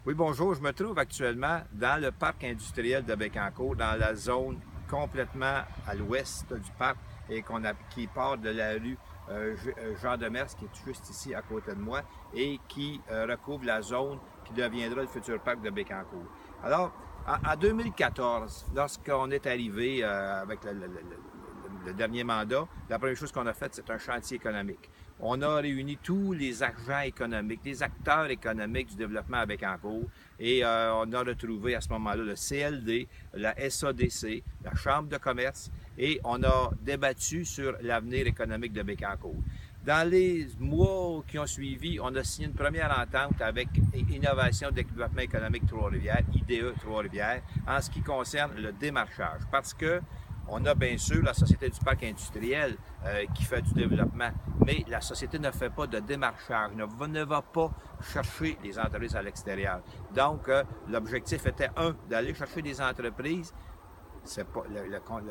Oui, bonjour. Je me trouve actuellement dans le parc industriel de Bécancour, dans la zone complètement à l'ouest du parc et qui part de la rue Jean Demers, qui est juste ici à côté de moi, et qui recouvre la zone qui deviendra le futur parc de Bécancour. Alors, en 2014, lorsqu'on est arrivé avec le dernier mandat, la première chose qu'on a faite, c'est un chantier économique. On a réuni tous les agents économiques, les acteurs économiques du développement à Bécancour et on a retrouvé à ce moment-là le CLD, la SADC, la Chambre de commerce et on a débattu sur l'avenir économique de Bécancour. Dans les mois qui ont suivi, on a signé une première entente avec Innovation Développement économique Trois-Rivières, IDE Trois-Rivières, en ce qui concerne le démarchage. Parce que on a bien sûr la Société du parc industriel qui fait du développement, mais la société ne fait pas de démarchage, ne va pas chercher les entreprises à l'extérieur. Donc, l'objectif était, d'aller chercher des entreprises.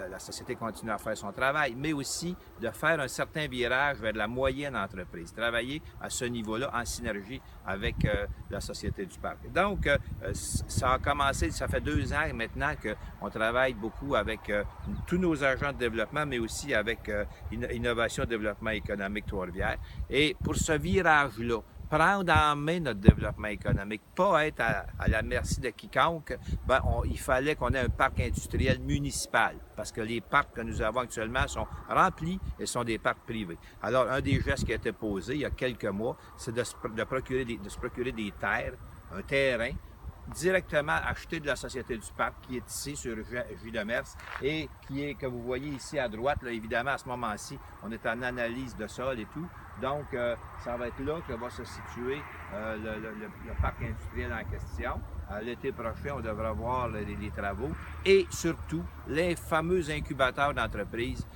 La société continue à faire son travail, mais aussi de faire un certain virage vers la moyenne entreprise, travailler à ce niveau-là en synergie avec la Société du parc. Donc, ça a commencé, ça fait 2 ans maintenant qu'on travaille beaucoup avec tous nos agents de développement, mais aussi avec Innovation Développement économique Trois-Rivières. Et pour ce virage-là, prendre en main notre développement économique, pas être à la merci de quiconque, il fallait qu'on ait un parc industriel municipal, parce que les parcs que nous avons actuellement sont remplis et sont des parcs privés. Alors, un des gestes qui a été posé il y a quelques mois, c'est de se procurer des terres, un terrain, directement acheté de la Société du parc qui est ici sur J. Demers et que vous voyez ici à droite. Là, évidemment, à ce moment-ci, on est en analyse de sol et tout. Donc, ça va être là que va se situer le parc industriel en question. L'été prochain, on devra voir les travaux et surtout les fameux incubateurs d'entreprises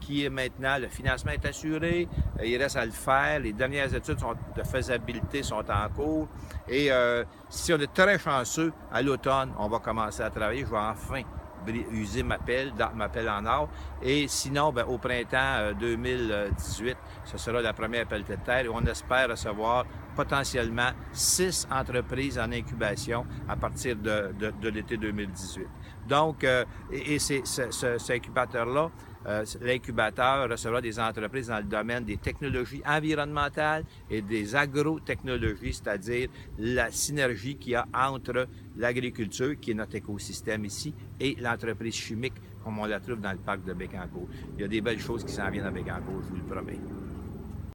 qui est maintenant, le financement est assuré, il reste à le faire, les dernières études de faisabilité sont en cours et si on est très chanceux, à l'automne, on va commencer à travailler, je vais enfin user ma pelle en or. Et sinon, au printemps 2018, ce sera la première pelletée de terre et on espère recevoir potentiellement 6 entreprises en incubation à partir de l'été 2018. Donc, cet incubateur-là, l'incubateur recevra des entreprises dans le domaine des technologies environnementales et des agrotechnologies, c'est-à-dire la synergie qu'il y a entre l'agriculture, qui est notre écosystème ici, et l'entreprise chimique, comme on la trouve dans le parc de Bécancour. Il y a des belles choses qui s'en viennent à Bécancour, je vous le promets.